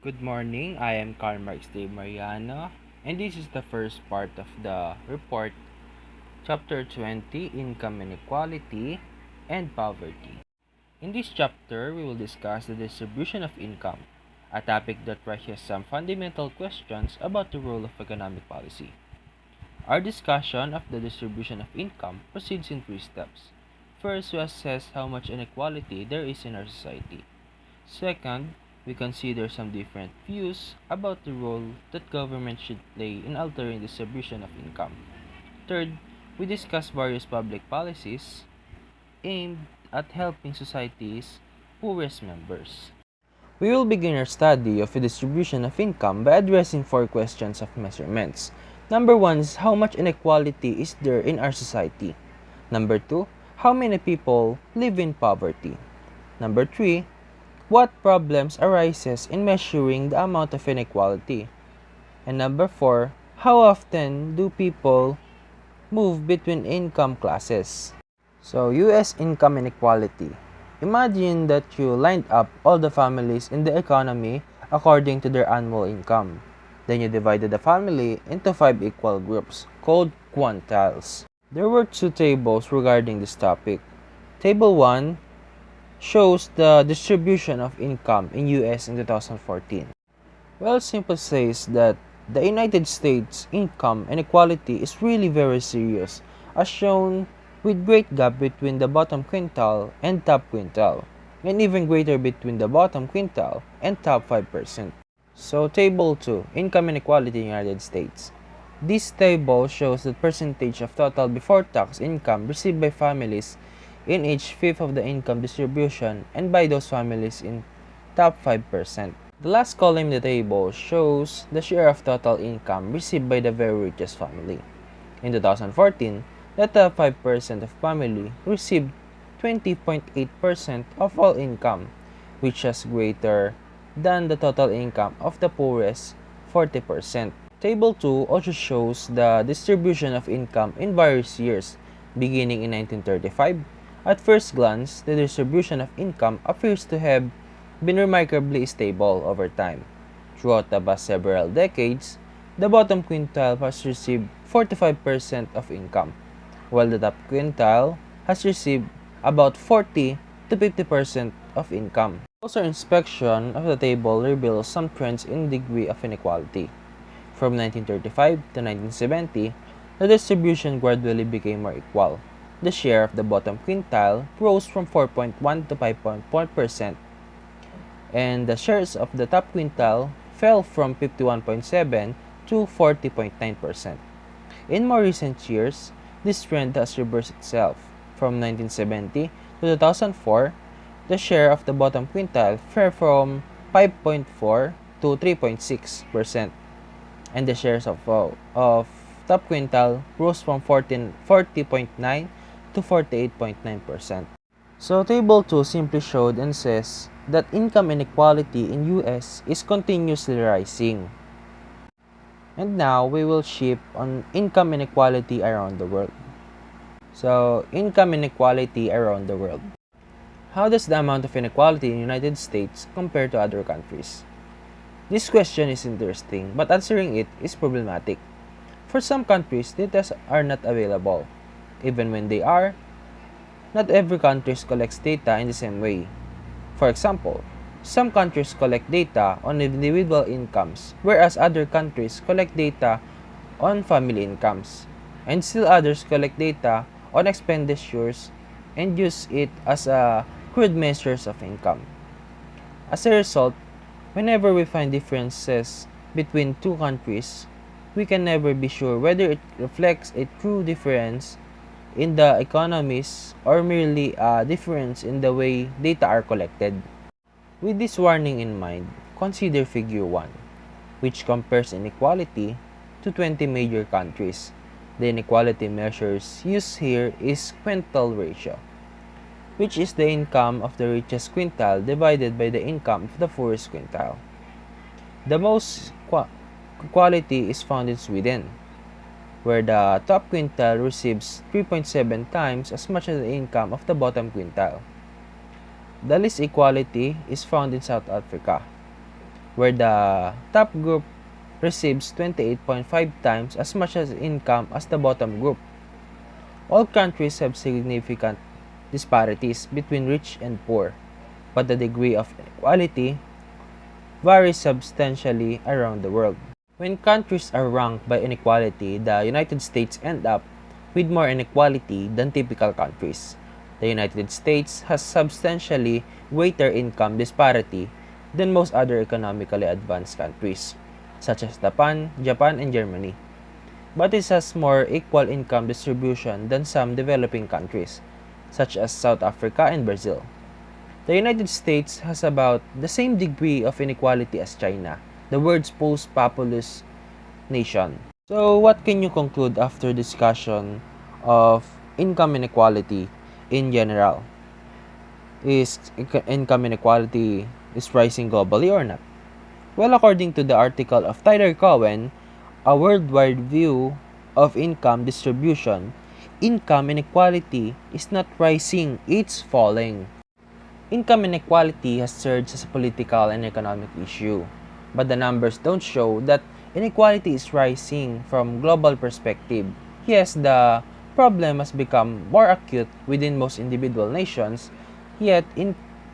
Good morning, I am Karl Marx de Mariano, and this is the first part of the report, Chapter 20, Income Inequality and Poverty. In this chapter, we will discuss the distribution of income, a topic that raises some fundamental questions about the role of economic policy. Our discussion of the distribution of income proceeds in three steps. First, we assess how much inequality there is in our society. Second, we consider some different views about the role that government should play in altering distribution of income. Third, we discuss various public policies aimed at helping society's poorest members. We will begin our study of the distribution of income by addressing four questions of measurements. Number one is how much inequality is there in our society. Number two, how many people live in poverty. Number three, what problems arises in measuring the amount of inequality? And number four, how often do people move between income classes? So, US income inequality. Imagine that you lined up all the families in the economy according to their annual income. Then you divided the family into 5 equal groups called quantiles. There were two tables regarding this topic. Table 1 shows the distribution of income in US in 2014. Well, simply says that the United States income inequality is really very serious, as shown with great gap between the bottom quintile and top quintile, and even greater between the bottom quintile and top 5%. So, Table 2, Income Inequality in the United States. This table shows the percentage of total before tax income received by families in each fifth of the income distribution and by those families in top 5%. The last column in the table shows the share of total income received by the very richest family. In 2014, the top 5% of family received 20.8% of all income, which is greater than the total income of the poorest 40%. Table 2 also shows the distribution of income in various years, beginning in 1935. At first glance, the distribution of income appears to have been remarkably stable over time. Throughout the past several decades, the bottom quintile has received 45% of income, while the top quintile has received about 40 to 50% of income. Also, inspection of the table reveals some trends in degree of inequality. From 1935 to 1970, the distribution gradually became more equal. The share of the bottom quintile rose from 4.1 to 5.1%, and the shares of the top quintile fell from 51.7 to 40.9%. In more recent years, this trend has reversed itself. From 1970 to 2004, the share of the bottom quintile fell from 5.4 to 3.6%, and the shares of top quintile rose from 40.9 to 48.9%. So Table 2 simply showed and says that income inequality in US is continuously rising. And now we will shift on income inequality around the world. So, income inequality around the world. How does the amount of inequality in the United States compare to other countries? This question is interesting, but answering it is problematic. For some countries, data are not available. Even when they are, not every country collects data in the same way. For example, some countries collect data on individual incomes, whereas other countries collect data on family incomes, and still others collect data on expenditures and use it as a crude measures of income. As a result, whenever we find differences between two countries, we can never be sure whether it reflects a true difference in the economies or merely a difference in the way data are collected. With this warning in mind, consider Figure 1, which compares inequality to 20 major countries. The inequality measures used here is quintile ratio, which is the income of the richest quintile divided by the income of the poorest quintile. The most equality is found in Sweden, where the top quintile receives 3.7 times as much as the income of the bottom quintile. The least equality is found in South Africa, where the top group receives 28.5 times as much as income as the bottom group. All countries have significant disparities between rich and poor, but the degree of inequality varies substantially around the world. When countries are ranked by inequality, the United States end up with more inequality than typical countries. The United States has substantially greater income disparity than most other economically advanced countries, such as Japan, and Germany. But it has more equal income distribution than some developing countries, such as South Africa and Brazil. The United States has about the same degree of inequality as China, the world's most populous nation. So, what can you conclude after discussion of income inequality in general? Is income inequality is rising globally or not? Well, according to the article of Tyler Cowen, A Worldwide View of Income Distribution, income inequality is not rising, it's falling. Income inequality has surged as a political and economic issue, but the numbers don't show that inequality is rising from global perspective. Yes, the problem has become more acute within most individual nations, yet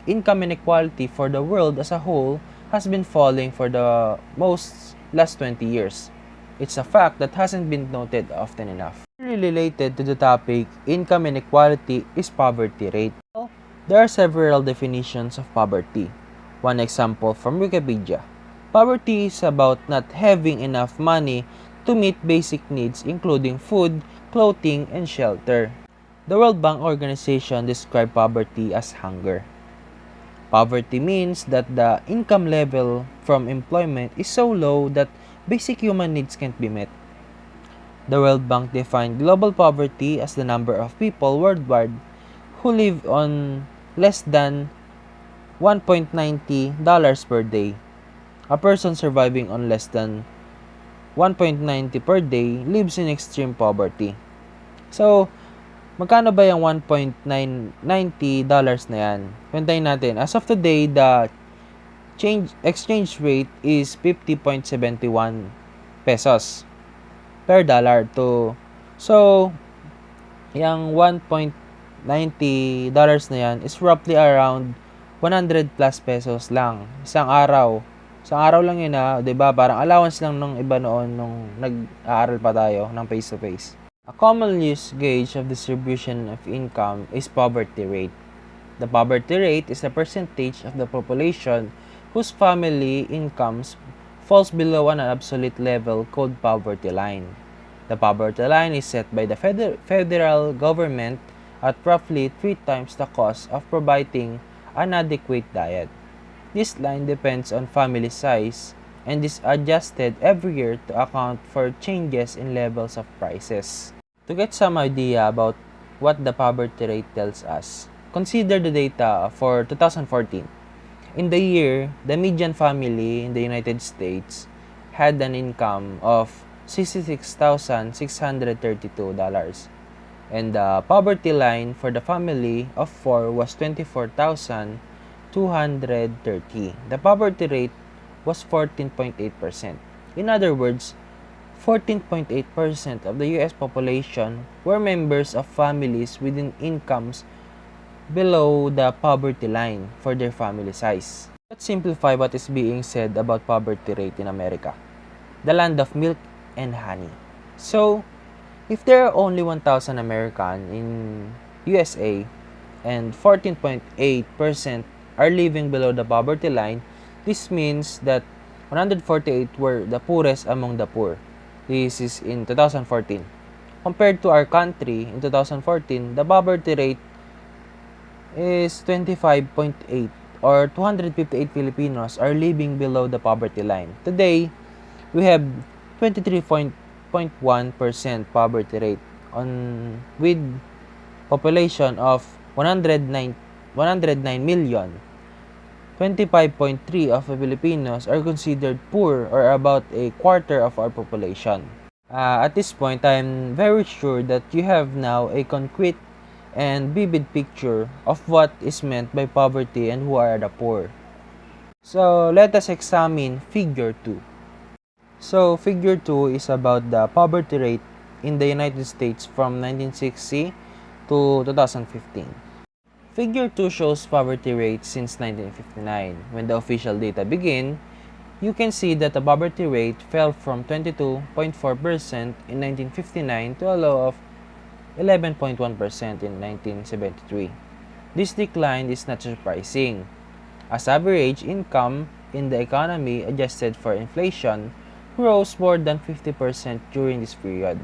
income inequality for the world as a whole has been falling for the most last 20 years. It's a fact that hasn't been noted often enough. Related to the topic, income inequality is poverty rate. There are several definitions of poverty. One example from Wikipedia. Poverty is about not having enough money to meet basic needs including food, clothing, and shelter. The World Bank Organization described poverty as hunger. Poverty means that the income level from employment is so low that basic human needs can't be met. The World Bank defined global poverty as the number of people worldwide who live on less than $1.90 per day. A person surviving on less than 1.90 per day lives in extreme poverty. So, magkano ba yung $1.90 na yan? Kwentahin natin. As of today, the exchange rate is 50.71 pesos per dollar to. So, yung $1.90 na yan is roughly around 100 plus pesos lang. Isang araw. Isang araw lang yun ha. Diba? Parang allowance lang nung iba noon nung nag-aaral pa tayo ng face-to-face. A common use gauge of distribution of income is poverty rate. The poverty rate is the percentage of the population whose family incomes falls below an absolute level called poverty line. The poverty line is set by the federal government at roughly 3 times the cost of providing an adequate diet. This line depends on family size and is adjusted every year to account for changes in levels of prices. To get some idea about what the poverty rate tells us, consider the data for 2014. In the year, the median family in the United States had an income of $66,632. And the poverty line for the family of 4 was 24,230. The poverty rate was 14.8%. In other words, 14.8% of the US population were members of families within incomes below the poverty line for their family size. Let's simplify what is being said about poverty rate in America, the land of milk and honey. So, if there are only 1,000 Americans in USA and 14.8% are living below the poverty line, this means that 148 were the poorest among the poor. This is in 2014. Compared to our country, in 2014, the poverty rate is 25.8 or 258 Filipinos are living below the poverty line. Today, we have 23.1% poverty rate with population of 109 million. 25.3 of the Filipinos are considered poor or about a quarter of our population. At this point, I'm very sure that you have now a concrete and vivid picture of what is meant by poverty and who are the poor. So let us examine figure 2. So figure 2 is about the poverty rate in the United States from 1960 to 2015. Figure 2 shows poverty rate since 1959. When the official data begin, you can see that the poverty rate fell from 22.4% in 1959 to a low of 11.1% in 1973. This decline is not surprising, as average income in the economy adjusted for inflation rose more than 50% during this period.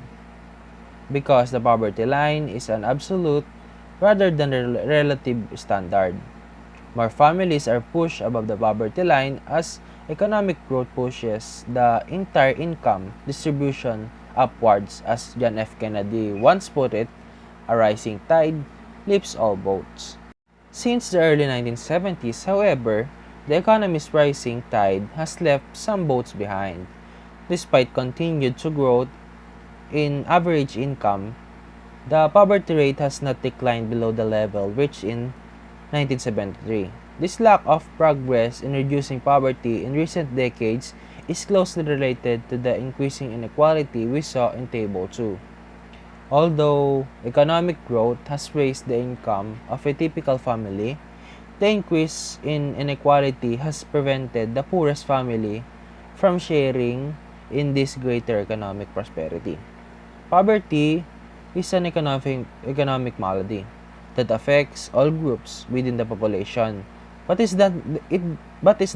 Because the poverty line is an absolute rather than a relative standard. More families are pushed above the poverty line as economic growth pushes the entire income distribution upwards. As John F. Kennedy once put it, a rising tide lifts all boats. Since the early 1970s, however, the economy's rising tide has left some boats behind. Despite continued growth in average income, the poverty rate has not declined below the level reached in 1973. This lack of progress in reducing poverty in recent decades is closely related to the increasing inequality we saw in Table 2. Although economic growth has raised the income of a typical family, the increase in inequality has prevented the poorest family from sharing in this greater economic prosperity. Poverty is an economic malady that affects all groups within the population, but it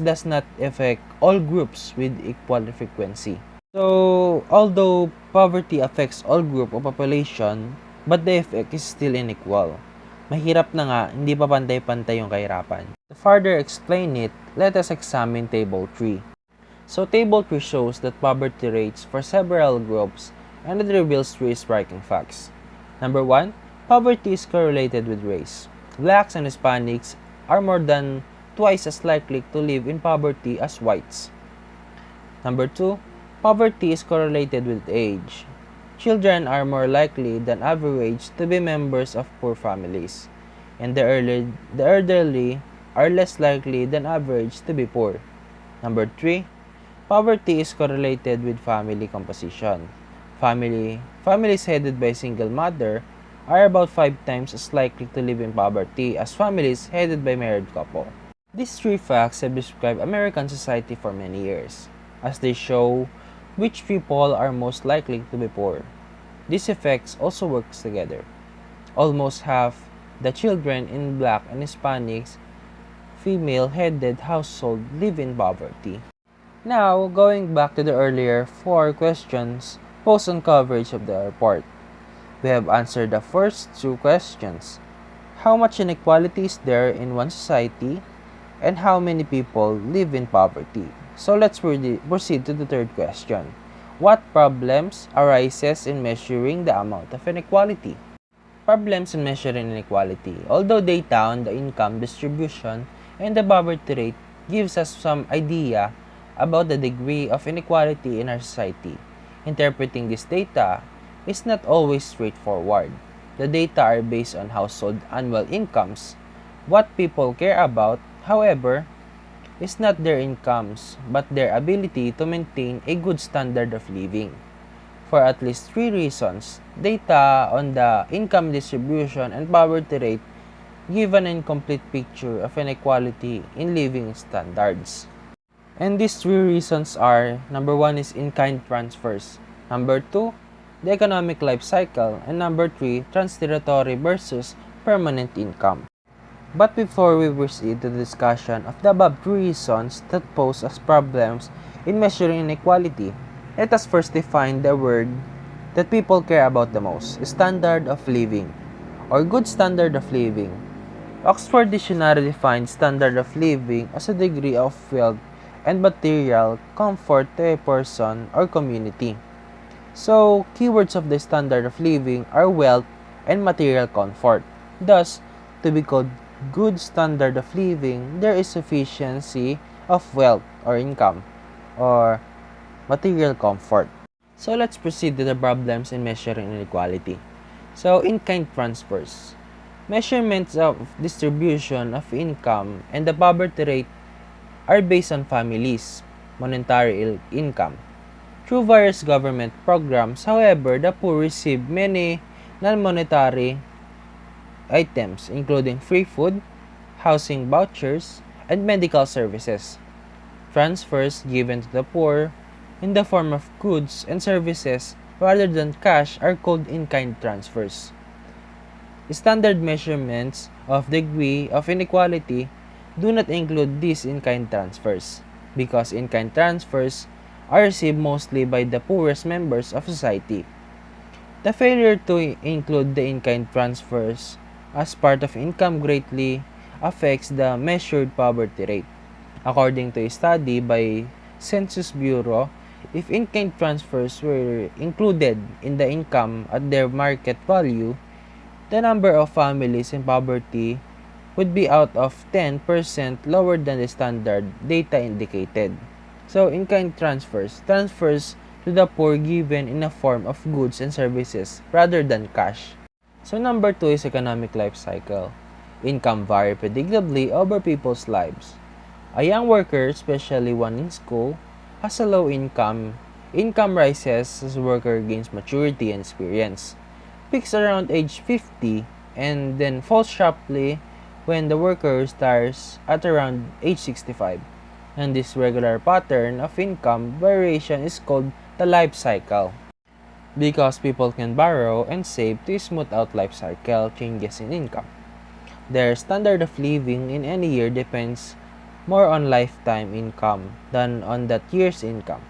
does not affect all groups with equal frequency. So, although poverty affects all group of population, but the effect is still unequal. Mahirap na nga, hindi pa pantay-pantay yung kahirapan. To further explain it, let us examine Table 3. So, Table 3 shows that poverty rates for several groups, and it reveals three striking facts. Number 1, poverty is correlated with race. Blacks and Hispanics are more than twice as likely to live in poverty as whites. Number 2, poverty is correlated with age. Children are more likely than average to be members of poor families, and the elderly are less likely than average to be poor. Number 3, poverty is correlated with family composition. Families headed by a single mother are about 5 times as likely to live in poverty as families headed by married couple. These three facts have described American society for many years, as they show which people are most likely to be poor. These effects also work together. Almost half the children in Black and Hispanics female-headed household live in poverty. Now, going back to the earlier 4 questions posed on coverage of the report. We have answered the first 2 questions. How much inequality is there in one society? And how many people live in poverty? So let's proceed to the third question. What problems arises in measuring the amount of inequality? Problems in measuring inequality. Although data on the income distribution and the poverty rate gives us some idea about the degree of inequality in our society, interpreting this data is not always straightforward. The data are based on household annual incomes. What people care about, however, is not their incomes, but their ability to maintain a good standard of living. For at least 3 reasons, data on the income distribution and poverty rate give an incomplete picture of inequality in living standards. And these 3 reasons are, number 1 is in-kind transfers, number 2, the economic life cycle, and number 3, transterritory versus permanent income. But before we proceed to the discussion of the above 3 reasons that pose as problems in measuring inequality, let us first define the word that people care about the most, standard of living, or good standard of living. Oxford Dictionary defines standard of living as a degree of wealth and material comfort to a person or community. So, keywords of the standard of living are wealth and material comfort. Thus, to be called good standard of living, there is sufficiency of wealth or income or material comfort. So, let's proceed to the problems in measuring inequality. So, in-kind transfers. Measurements of distribution of income and the poverty rate are based on families' monetary income. Through various government programs, however, the poor receive many non-monetary items, including free food, housing vouchers, and medical services. Transfers given to the poor in the form of goods and services rather than cash are called in-kind transfers. Standard measurements of degree of inequality do not include these in-kind transfers, because in-kind transfers are received mostly by the poorest members of society. The failure to include the in-kind transfers as part of income greatly affects the measured poverty rate. According to a study by Census Bureau, if in-kind transfers were included in the income at their market value, the number of families in poverty would be out of 10% lower than the standard data indicated. So, in-kind transfers to the poor given in a form of goods and services rather than cash. So, number 2 is economic life cycle. Income vary predictably over people's lives. A young worker, especially one in school, has a low income. Income rises as the worker gains maturity and experience, peaks around age 50, and then falls sharply when the worker retires at around age 65. And this regular pattern of income variation is called the life cycle, because people can borrow and save to smooth out life cycle changes in income. Their standard of living in any year depends more on lifetime income than on that year's income.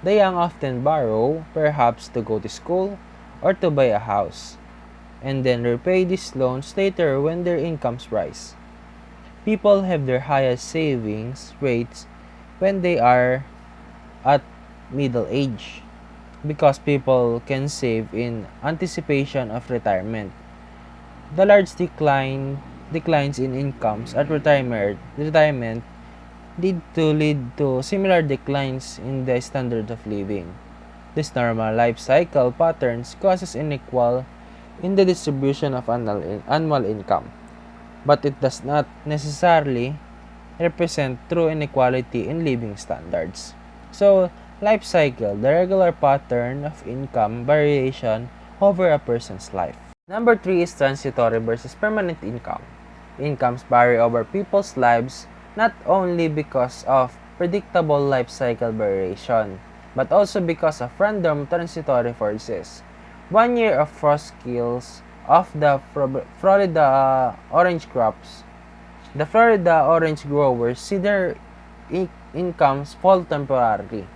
The young often borrow, perhaps to go to school or to buy a house, and then repay these loans later when their incomes rise. People have their highest savings rates when they are at middle age, because people can save in anticipation of retirement. The large declines in incomes at retirement lead to similar declines in the standard of living. This normal life cycle patterns causes inequality in the distribution of annual income, but it does not necessarily represent true inequality in living standards. So, life cycle, the regular pattern of income variation over a person's life. Number 3 is transitory versus permanent income. Incomes vary over people's lives not only because of predictable life cycle variation, but also because of random transitory forces. 1 year of frost kills off the Florida orange crops. The Florida orange growers see their incomes fall temporarily.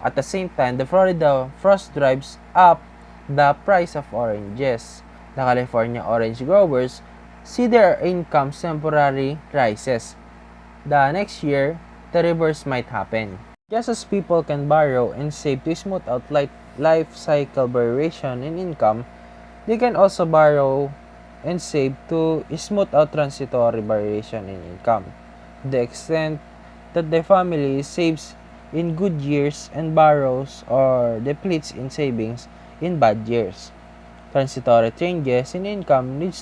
At the same time, the Florida frost drives up the price of oranges. The California orange growers see their incomes temporarily rises. The next year, the reverse might happen. Just as people can borrow and save to smooth out life cycle variation in income, they can also borrow and save to smooth out transitory variation in income. To the extent that the family saves in good years and borrows or depletes in savings in bad years. Transitory changes in income need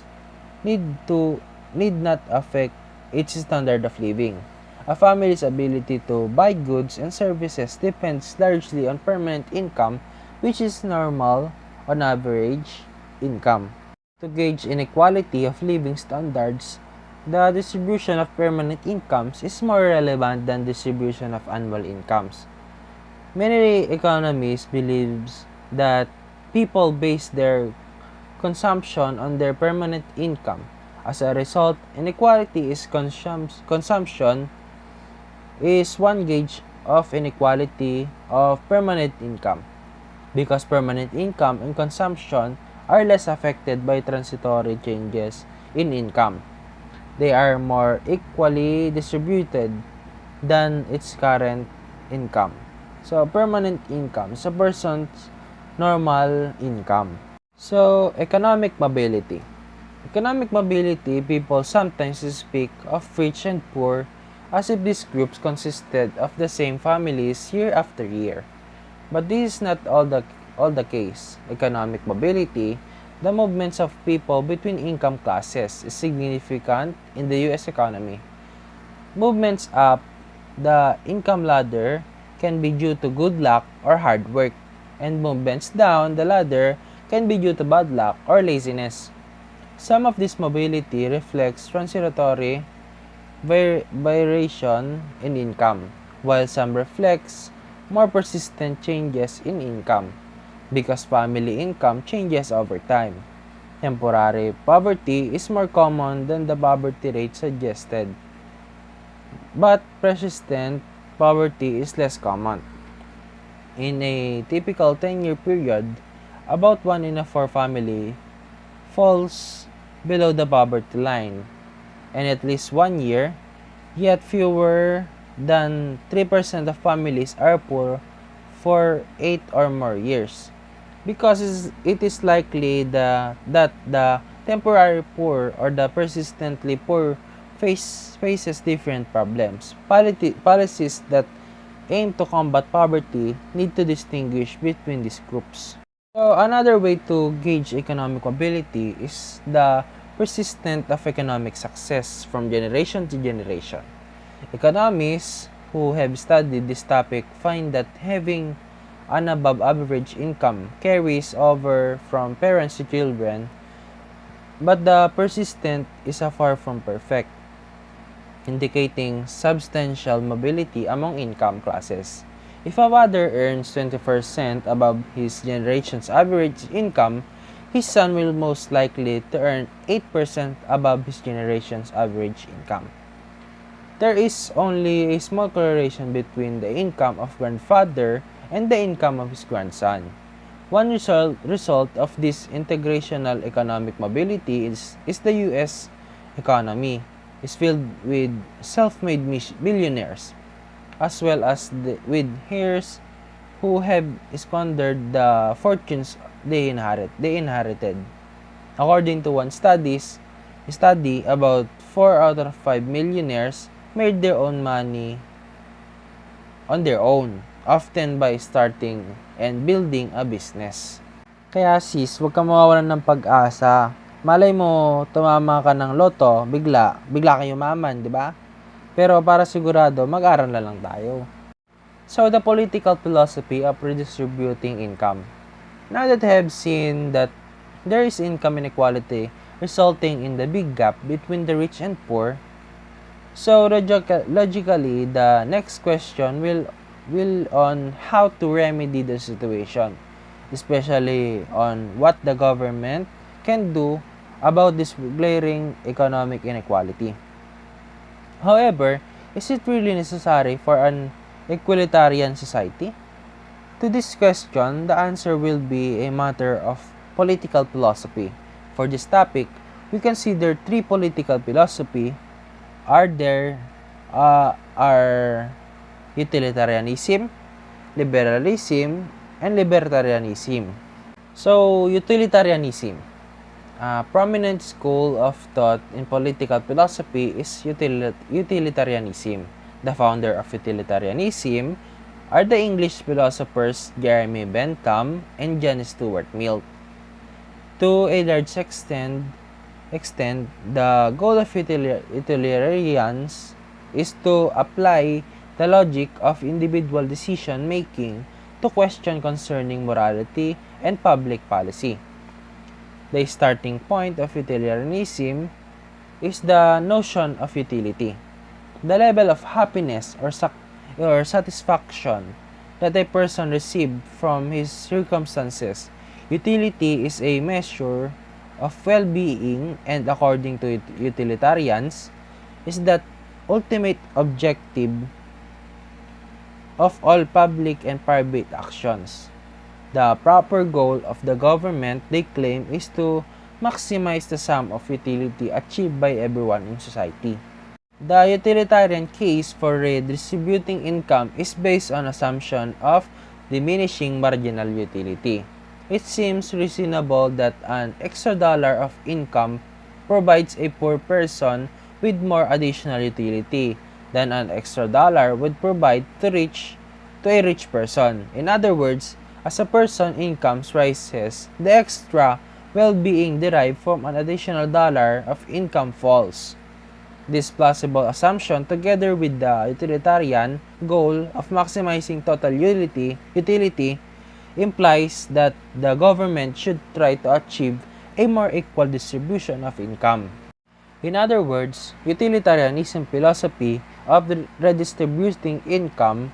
not affect its standard of living. A family's ability to buy goods and services depends largely on permanent income, which is normal on average income. To gauge inequality of living standards, the distribution of permanent incomes is more relevant than distribution of annual incomes. Many economists believe that people base their consumption on their permanent income. As a result, inequality is consumption is one gauge of inequality of permanent income, because permanent income and consumption are less affected by transitory changes in income. They are more equally distributed than its current income. So, permanent income is a person's normal income. So, economic mobility. Economic mobility, people sometimes speak of rich and poor as if these groups consisted of the same families year after year. But this is not all the case. Economic mobility, the movements of people between income classes, is significant in the U.S. economy. Movements up the income ladder can be due to good luck or hard work, and movements down the ladder can be due to bad luck or laziness. Some of this mobility reflects transitory variation in income, while some reflects more persistent changes in income because family income changes over time. Temporary poverty is more common than the poverty rate suggested, but persistent poverty is less common. In a typical 10-year period, about 1 in 4 family falls below the poverty line, and at least 1 year, yet fewer than 3% of families are poor for 8 or more years. Because it is likely that the temporary poor or the persistently poor faces different problems. Policies that aim to combat poverty need to distinguish between these groups. So another way to gauge economic mobility is the persistence of economic success from generation to generation. Economists who have studied this topic find that having an above average income carries over from parents to children, but the persistent is far from perfect, indicating substantial mobility among income classes. If a father earns 20% above his generation's average income, his son will most likely to earn 8% above his generation's average income. There is only a small correlation between the income of grandfather and the income of his grandson. One result of this integrational economic mobility is the U.S. economy is filled with self-made billionaires, as well as with heirs who have squandered the fortunes they inherited. According to one study, about 4 out of 5 millionaires made their own money on their own, often by starting and building a business. Kaya sis, huwag kang mawawalan ng pag-asa. Malay mo, tumama ka ng loto, bigla kayo maman, di ba? Pero para sigurado, mag-aral na lang tayo. So, the political philosophy of redistributing income. Now that I have seen that there is income inequality resulting in the big gap between the rich and poor, so logically, the next question will on how to remedy the situation, especially on what the government can do about this glaring economic inequality. However, is it really necessary for an equalitarian society? To this question, the answer will be a matter of political philosophy. For this topic, we consider 3 political philosophy are utilitarianism, liberalism, and libertarianism. So, utilitarianism. A prominent school of thought in political philosophy is utilitarianism. The founder of utilitarianism are the English philosophers Jeremy Bentham and John Stuart Mill. To a large extent, the goal of utilitarians is to apply the logic of individual decision-making to question concerning morality and public policy. The starting point of utilitarianism is the notion of utility, the level of happiness or satisfaction that a person receives from his circumstances. Utility is a measure of well-being, and according to utilitarians, is that ultimate objective of all public and private actions. The proper goal of the government, they claim, is to maximize the sum of utility achieved by everyone in society. The utilitarian case for redistributing income is based on assumption of diminishing marginal utility. It seems reasonable that an extra dollar of income provides a poor person with more additional utility than an extra dollar would provide to a rich person. In other words, as a person's income rises, the extra well-being derived from an additional dollar of income falls. This plausible assumption, together with the utilitarian goal of maximizing total utility, implies that the government should try to achieve a more equal distribution of income. In other words, utilitarianism philosophy of redistributing income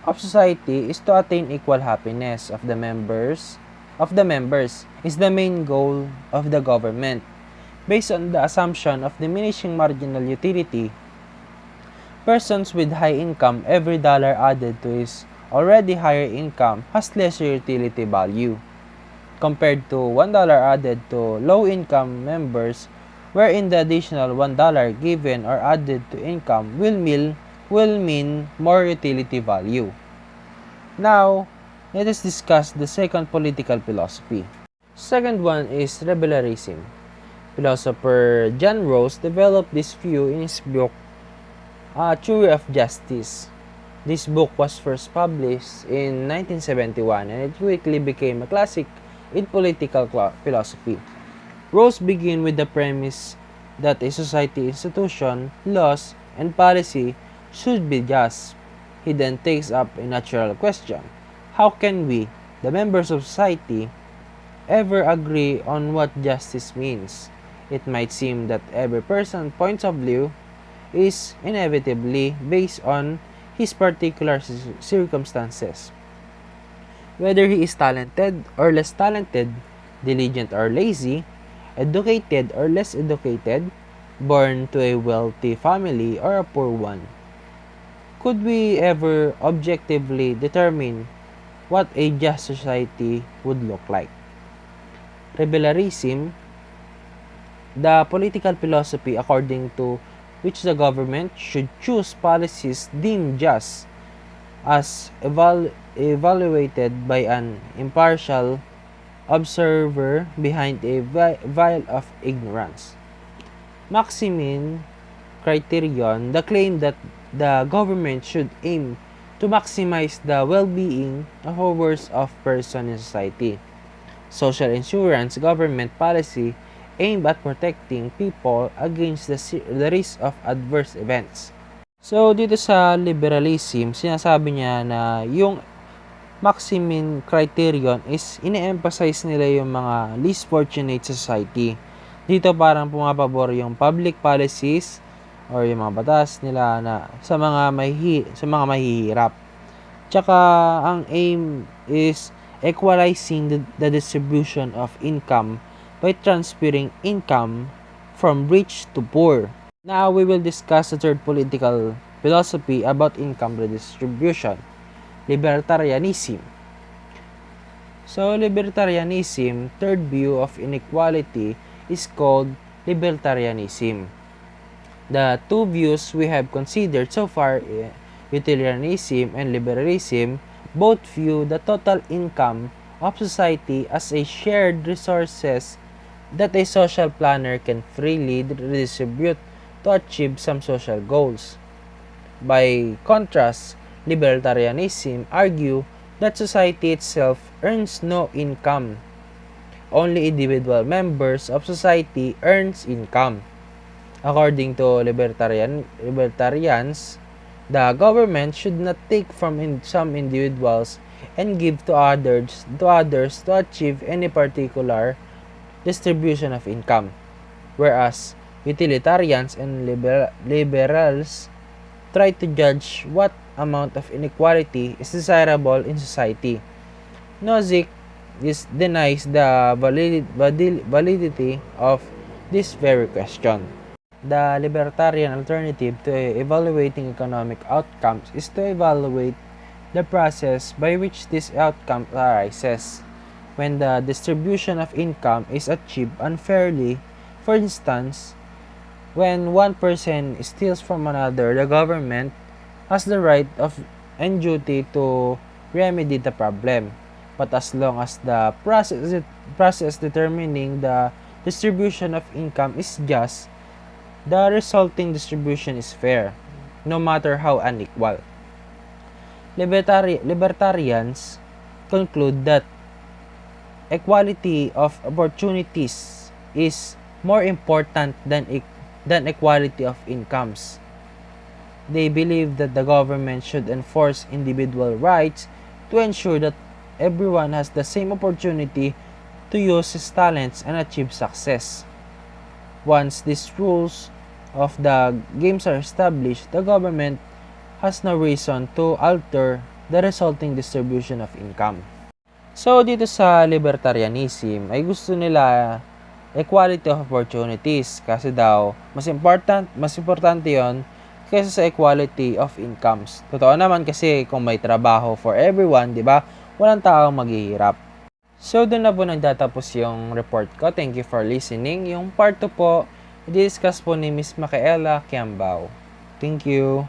of society is to attain equal happiness of the members is the main goal of the government. Based on the assumption of diminishing marginal utility, persons with high income, every dollar added to his already higher income has lesser utility value compared to $1 added to low-income members, wherein the additional $1 given or added to income will mean more utility value. Now, let us discuss the second political philosophy. Second one is liberalism. Philosopher John Rawls developed this view in his book, Theory of Justice. This book was first published in 1971 and it quickly became a classic in political philosophy. Rawls begins with the premise that a society institution, laws, and policy should be just. He then takes up a natural question. How can we, the members of society, ever agree on what justice means? It might seem that every person's point of view is inevitably based on his particular circumstances. Whether he is talented or less talented, diligent or lazy, educated or less educated, born to a wealthy family or a poor one. Could we ever objectively determine what a just society would look like? Liberalism, the political philosophy according to which the government should choose policies deemed just as evaluated by an impartial observer behind a veil of ignorance. Maximin criterion, the claim that the government should aim to maximize the well-being of hours of person in society. Social insurance government policy aimed at protecting people against the risk of adverse events. So, dito sa liberalism, sinasabi niya na yung Maximin criterion is ine-emphasize nila yung mga least fortunate society. Dito parang pumapabor yung public policies or yung mga batas nila na sa mga mahihirap. Tsaka ang aim is equalizing the distribution of income by transferring income from rich to poor. Now we will discuss the third political philosophy about income redistribution. Libertarianism. So, libertarianism, third view of inequality, is called libertarianism. The two views we have considered so far, utilitarianism and liberalism, both view the total income of society as a shared resources that a social planner can freely redistribute to achieve some social goals. By contrast, libertarianism argue that society itself earns no income. Only individual members of society earns income. According to libertarians, the government should not take from some individuals and give to others to achieve any particular distribution of income. Whereas utilitarians and liberals try to judge what amount of inequality is desirable in society. Nozick denies the validity of this very question. The libertarian alternative to evaluating economic outcomes is to evaluate the process by which this outcome arises. When the distribution of income is achieved unfairly, for instance, when one person steals from another, the government has the right and duty to remedy the problem. But as long as the process determining the distribution of income is just, the resulting distribution is fair, no matter how unequal. Libertarians conclude that equality of opportunities is more important than than equality of incomes. They believe that the government should enforce individual rights to ensure that everyone has the same opportunity to use his talents and achieve success. Once these rules of the games are established, the government has no reason to alter the resulting distribution of income. So, dito sa libertarianism, ay gusto nila equality of opportunities kasi daw mas importante 'yon kaysa sa equality of incomes. Totoo naman kasi kung may trabaho for everyone, 'di ba? Walang taong maghihirap. So, doon na po nagtatapos yung report ko. Thank you for listening. Yung part 2 po, i-discuss po ni Miss Micaela Kiambao. Thank you.